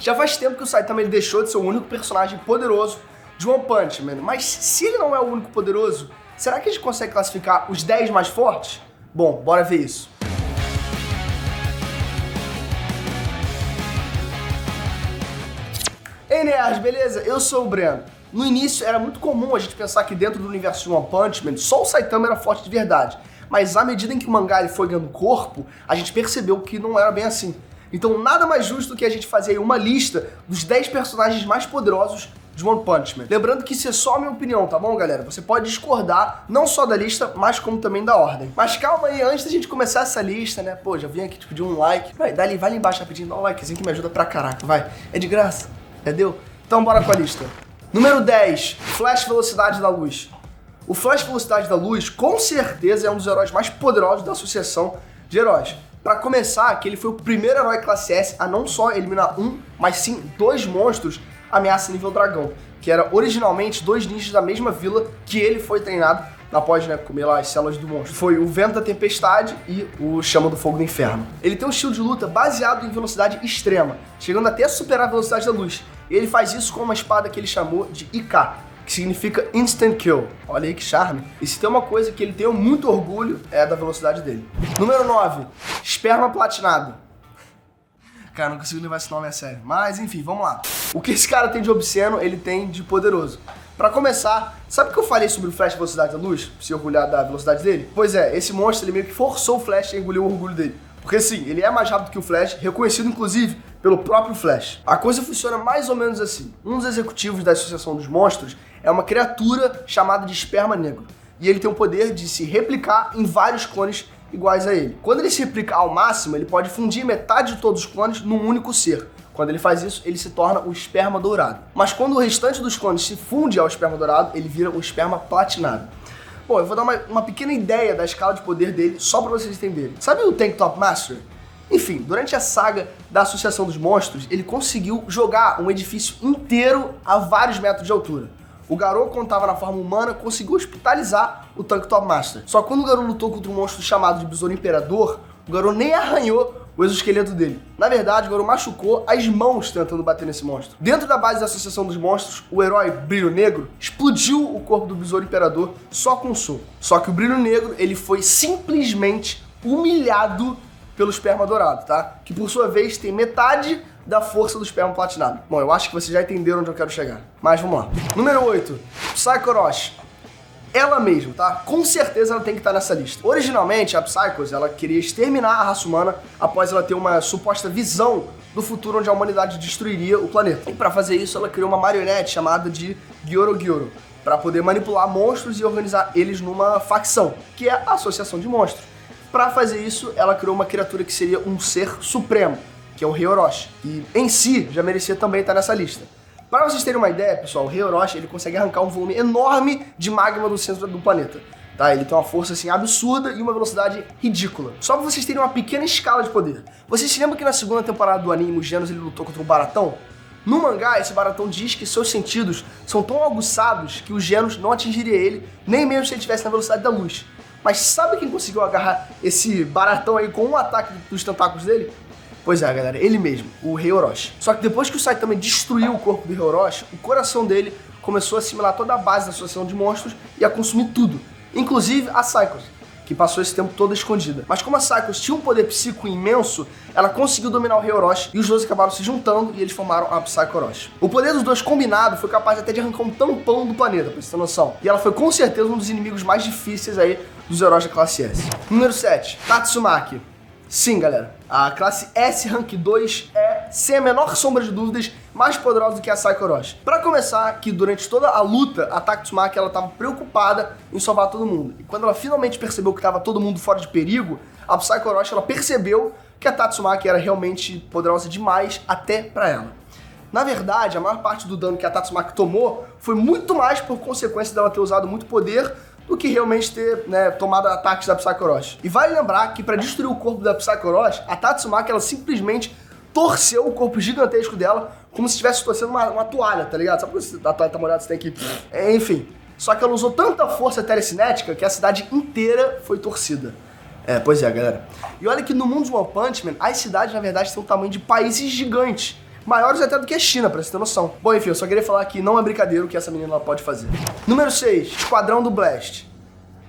Já faz tempo que o Saitama ele deixou de ser o único personagem poderoso de One Punch Man, mas se ele não é o único poderoso, será que a gente consegue classificar os 10 mais fortes? Bom, bora ver isso. Ei nerds, beleza? Eu sou o Breno. No início era muito comum a gente pensar que dentro do universo de One Punch Man só o Saitama era forte de verdade, mas à medida em que o mangá ele foi ganhando corpo, a gente percebeu que não era bem assim. Então nada mais justo do que a gente fazer aí uma lista dos 10 personagens mais poderosos de One Punch Man. Lembrando que isso é só a minha opinião, tá bom, galera? Você pode discordar não só da lista, mas como também da ordem. Mas calma aí, antes da gente começar essa lista, né? Pô, já vim aqui te pedir um like. Vai ali embaixo rapidinho, dá um likezinho que me ajuda pra caraca, vai. É de graça, entendeu? Então bora com a lista. Número 10, Flash Velocidade da Luz. O Flash Velocidade da Luz, com certeza, é um dos heróis mais poderosos da associação de heróis. Pra começar, que ele foi o primeiro herói classe S a não só eliminar um, mas sim 2 monstros ameaça nível dragão, que era originalmente 2 ninjas da mesma vila que ele foi treinado após, né, comer lá as células do monstro. Foi o Vento da Tempestade e o Chama do Fogo do Inferno. Ele tem um estilo de luta baseado em velocidade extrema, chegando até a superar a velocidade da luz. E ele faz isso com uma espada que ele chamou de IK, que significa Instant Kill. Olha aí que charme. E se tem uma coisa que ele tem muito orgulho, é da velocidade dele. Número 9, Esperma Platinado. Cara, não consigo levar esse nome a sério. Mas enfim, vamos lá. O que esse cara tem de obsceno, ele tem de poderoso. Pra começar, sabe o que eu falei sobre o Flash Velocidade da Luz? Se orgulhar da velocidade dele? Pois é, esse monstro ele meio que forçou o Flash a engolir o orgulho dele. Porque sim, ele é mais rápido que o Flash, reconhecido inclusive pelo próprio Flash. A coisa funciona mais ou menos assim. Um dos executivos da Associação dos Monstros é uma criatura chamada de Esperma Negro. E ele tem o poder de se replicar em vários clones iguais a ele. Quando ele se replica ao máximo, ele pode fundir metade de todos os clones num único ser. Quando ele faz isso, ele se torna o esperma dourado. Mas quando o restante dos clones se funde ao esperma dourado, ele vira o esperma platinado. Bom, eu vou dar uma pequena ideia da escala de poder dele, só pra vocês entenderem. Sabe o Tank Top Master? Enfim, durante a saga da Associação dos Monstros, ele conseguiu jogar um edifício inteiro a vários metros de altura. O Garou, quando estava na forma humana, conseguiu hospitalizar o Tank Top Master. Só que quando o Garou lutou contra um monstro chamado de Besouro Imperador, o Garou nem arranhou o exoesqueleto dele. Na verdade, o Garou machucou as mãos tentando bater nesse monstro. Dentro da base da Associação dos Monstros, o herói Brilho Negro explodiu o corpo do Besouro Imperador só com um soco. Só que o Brilho Negro, ele foi simplesmente humilhado pelo Esperma Dourado, tá? Que por sua vez tem metade da força do Esperma Platinado. Bom, eu acho que vocês já entenderam onde eu quero chegar. Mas vamos lá. Número 8, Psycho Orochi. Ela mesma, tá? Com certeza ela tem que estar nessa lista. Originalmente, a Psychos, ela queria exterminar a raça humana após ela ter uma suposta visão do futuro onde a humanidade destruiria o planeta. E para fazer isso, ela criou uma marionete chamada de Gyoro para poder manipular monstros e organizar eles numa facção, que é a Associação de Monstros. Para fazer isso, ela criou uma criatura que seria um ser supremo, que é o Rei Orochi, e em si já merecia também estar nessa lista. Para vocês terem uma ideia, pessoal, o Rei Orochi ele consegue arrancar um volume enorme de magma do centro do planeta. Tá? Ele tem uma força assim absurda e uma velocidade ridícula. Só para vocês terem uma pequena escala de poder. Vocês se lembram que na segunda temporada do anime, o Genos ele lutou contra o Baratão? No mangá, esse Baratão diz que seus sentidos são tão aguçados que o Genos não atingiria ele, nem mesmo se ele estivesse na velocidade da luz. Mas sabe quem conseguiu agarrar esse Baratão aí com um ataque dos tentáculos dele? Pois é, galera, ele mesmo, o Rei Orochi. Só que depois que o Saitama destruiu o corpo do Rei Orochi, o coração dele começou a assimilar toda a base da Associação de Monstros e a consumir tudo, inclusive a Psychos, que passou esse tempo toda escondida. Mas como a Psychos tinha um poder psíquico imenso, ela conseguiu dominar o Rei Orochi e os dois acabaram se juntando e eles formaram a Psycho Orochi. O poder dos dois combinado foi capaz até de arrancar um tampão do planeta, pra você ter noção. E ela foi com certeza um dos inimigos mais difíceis aí dos heróis da classe S. Número 7, Tatsumaki. Sim, galera, a classe S Rank 2 é, sem a menor sombra de dúvidas, mais poderosa do que a Psycho Orochi. Pra começar, que durante toda a luta, a Tatsumaki ela tava preocupada em salvar todo mundo. E quando ela finalmente percebeu que tava todo mundo fora de perigo, a Psycho Orochi ela percebeu que a Tatsumaki era realmente poderosa demais até pra ela. Na verdade, a maior parte do dano que a Tatsumaki tomou foi muito mais por consequência dela ter usado muito poder do que realmente ter, tomado ataques da Psycho Orochi. E vale lembrar que para destruir o corpo da Psycho Orochi, a Tatsumaki ela simplesmente torceu o corpo gigantesco dela como se estivesse torcendo uma toalha, tá ligado? Sabe quando a toalha tá molhada, você tem que... Enfim. Só que ela usou tanta força telecinética que a cidade inteira foi torcida. Pois é, galera. E olha que no mundo de One Punch Man, as cidades, na verdade, têm o tamanho de países gigantes. maiores até do que a China, pra você ter noção. Bom, enfim, eu só queria falar que não é brincadeira o que essa menina ela pode fazer. Número 6, Esquadrão do Blast.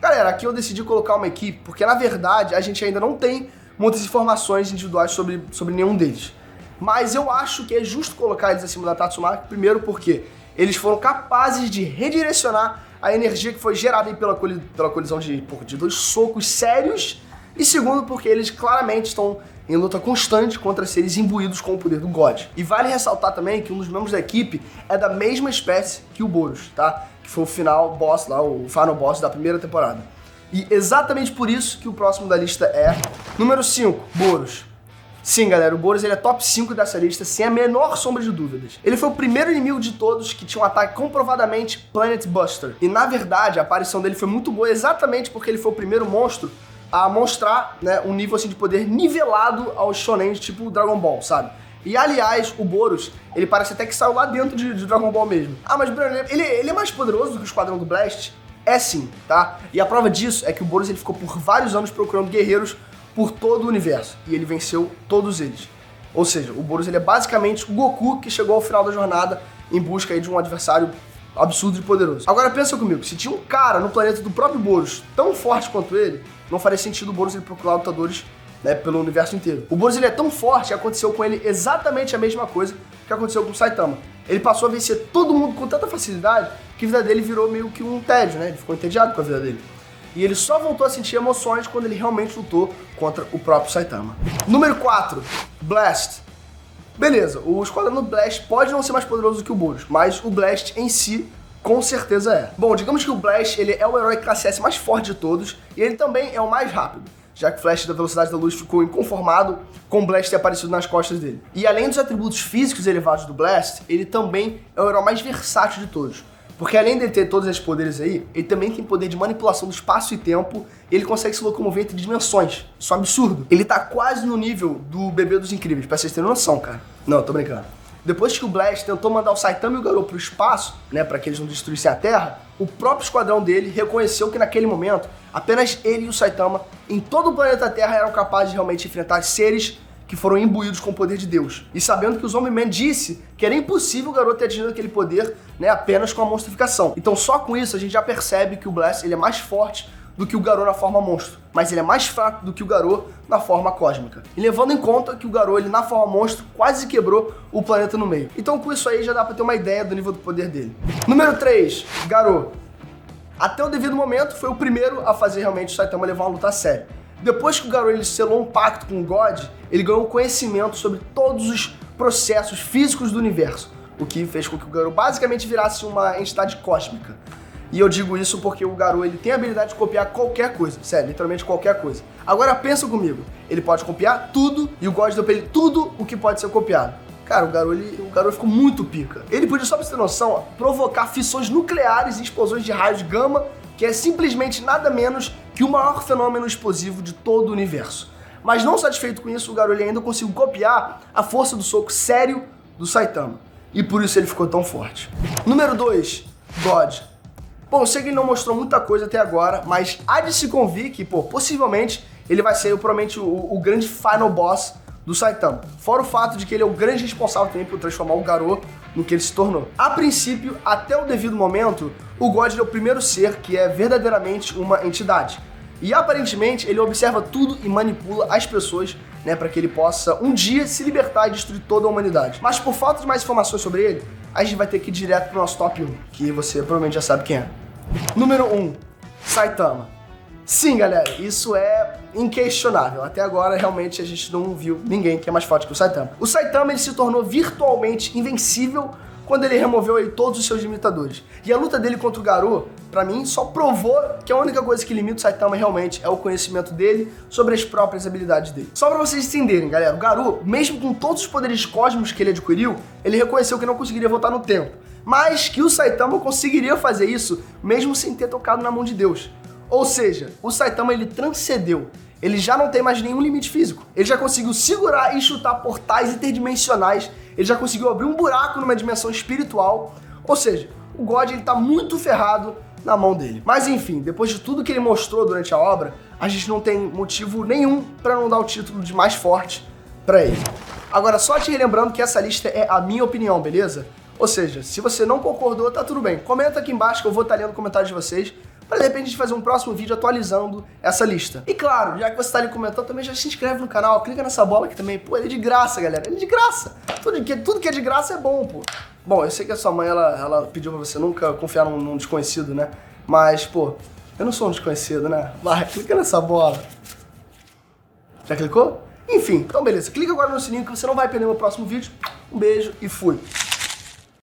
Galera, aqui eu decidi colocar uma equipe porque, na verdade, a gente ainda não tem muitas informações individuais sobre nenhum deles. Mas eu acho que é justo colocar eles acima da Tatsumaki, primeiro porque eles foram capazes de redirecionar a energia que foi gerada aí pela colisão de dois socos sérios, e segundo porque eles claramente estão em luta constante contra seres imbuídos com o poder do God. E vale ressaltar também que um dos membros da equipe é da mesma espécie que o Boros, tá? Que foi o final boss lá, o final boss da primeira temporada. E exatamente por isso que o próximo da lista é número 5, Boros. Sim, galera, o Boros ele é top 5 dessa lista, sem a menor sombra de dúvidas. Ele foi o primeiro inimigo de todos que tinha um ataque comprovadamente Planet Buster. E, na verdade, a aparição dele foi muito boa exatamente porque ele foi o primeiro monstro a mostrar, né, um nível assim, de poder nivelado aos shonen tipo Dragon Ball, sabe? E, aliás, o Boros, ele parece até que saiu lá dentro de Dragon Ball mesmo. Ah, mas, Bruno, ele é mais poderoso do que o Esquadrão do Blast? É sim, tá? E a prova disso é que o Boros ele ficou por vários anos procurando guerreiros por todo o universo, e ele venceu todos eles. Ou seja, o Boros ele é basicamente o Goku que chegou ao final da jornada em busca aí de um adversário absurdo e poderoso. Agora pensa comigo, se tinha um cara no planeta do próprio Boros tão forte quanto ele, não faria sentido o Boros ele procurar lutadores, né, pelo universo inteiro. O Boros ele é tão forte que aconteceu com ele exatamente a mesma coisa que aconteceu com o Saitama. Ele passou a vencer todo mundo com tanta facilidade que a vida dele virou meio que um tédio, né? Ele ficou entediado com a vida dele. E ele só voltou a sentir emoções quando ele realmente lutou contra o próprio Saitama. Número 4, Blast. Beleza, o Esquadrão do Blast pode não ser mais poderoso do que o Boros, mas o Blast em si, com certeza é. Bom, digamos que o Blast ele é o herói classe S mais forte de todos, e ele também é o mais rápido, já que o Flash da Velocidade da Luz ficou inconformado com o Blast ter aparecido nas costas dele. E além dos atributos físicos elevados do Blast, ele também é o herói mais versátil de todos. Porque além de ter todos esses poderes aí, ele também tem poder de manipulação do espaço e tempo, e ele consegue se locomover entre dimensões. Isso é um absurdo. Ele tá quase no nível do Bebê dos Incríveis, pra vocês terem noção, cara. Não, tô brincando. Depois que o Blast tentou mandar o Saitama e o Garou pro espaço, né, pra que eles não destruíssem a Terra, o próprio esquadrão dele reconheceu que naquele momento, apenas ele e o Saitama, em todo o planeta Terra, eram capazes de realmente enfrentar seres que foram imbuídos com o poder de Deus. E sabendo que o Zombie-Man disse que era impossível o Garou ter atingido aquele poder, né, apenas com a monstrificação. Então só com isso a gente já percebe que o Blast ele é mais forte do que o Garou na forma monstro, mas ele é mais fraco do que o Garou na forma cósmica. E levando em conta que o Garou ele na forma monstro quase quebrou o planeta no meio. Então com isso aí já dá pra ter uma ideia do nível do poder dele. Número 3, Garou. Até o devido momento foi o primeiro a fazer realmente o Saitama levar uma luta a sério. Depois que o Garou ele selou um pacto com o God, ele ganhou conhecimento sobre todos os processos físicos do universo, o que fez com que o Garou basicamente virasse uma entidade cósmica. E eu digo isso porque o Garou ele tem a habilidade de copiar qualquer coisa, sério, literalmente qualquer coisa. Agora pensa comigo, ele pode copiar tudo e o God deu pra ele tudo o que pode ser copiado. Cara, o Garou ficou muito pica. Ele podia, só pra você ter noção, provocar fissões nucleares e explosões de raios gama, que é simplesmente nada menos que o maior fenômeno explosivo de todo o universo. Mas não satisfeito com isso, o Garou ainda conseguiu copiar a força do soco sério do Saitama. E por isso ele ficou tão forte. Número 2, God. Bom, eu sei que ele não mostrou muita coisa até agora, mas há de se convir que, possivelmente, ele vai ser provavelmente o grande final boss do Saitama. Fora o fato de que ele é o grande responsável também por transformar o Garou no que ele se tornou. A princípio, até o devido momento, o God é o primeiro ser que é verdadeiramente uma entidade. E aparentemente ele observa tudo e manipula as pessoas, né, para que ele possa um dia se libertar e destruir toda a humanidade. Mas por falta de mais informações sobre ele, a gente vai ter que ir direto pro nosso top 1, que você provavelmente já sabe quem é. Número 1, Saitama. Sim, galera, isso é inquestionável. Até agora, realmente, a gente não viu ninguém que é mais forte que o Saitama. O Saitama ele se tornou virtualmente invencível quando ele removeu aí todos os seus limitadores. E a luta dele contra o Garou, pra mim, só provou que a única coisa que limita o Saitama realmente é o conhecimento dele sobre as próprias habilidades dele. Só pra vocês entenderem, galera, o Garou, mesmo com todos os poderes cósmicos que ele adquiriu, ele reconheceu que não conseguiria voltar no tempo. Mas que o Saitama conseguiria fazer isso, mesmo sem ter tocado na mão de Deus. Ou seja, o Saitama ele transcendeu. Ele já não tem mais nenhum limite físico. Ele já conseguiu segurar e chutar portais interdimensionais. Ele já conseguiu abrir um buraco numa dimensão espiritual. Ou seja, o God ele tá muito ferrado na mão dele. Mas enfim, depois de tudo que ele mostrou durante a obra, a gente não tem motivo nenhum para não dar o título de mais forte para ele. Agora, só te relembrando que essa lista é a minha opinião, beleza? Ou seja, se você não concordou, tá tudo bem. Comenta aqui embaixo que eu vou estar lendo comentários de vocês para de repente a gente fazer um próximo vídeo atualizando essa lista. E claro, já que você tá ali comentando, também já se inscreve no canal, clica nessa bola aqui também. Pô, ele é de graça, galera, ele é de graça. Tudo que é de graça é bom, pô. Bom, eu sei que a sua mãe, ela pediu pra você nunca confiar num desconhecido, né? Mas, pô, eu não sou um desconhecido, né? Vai, clica nessa bola. Já clicou? Enfim, então beleza. Clica agora no sininho que você não vai perder meu próximo vídeo. Um beijo e fui.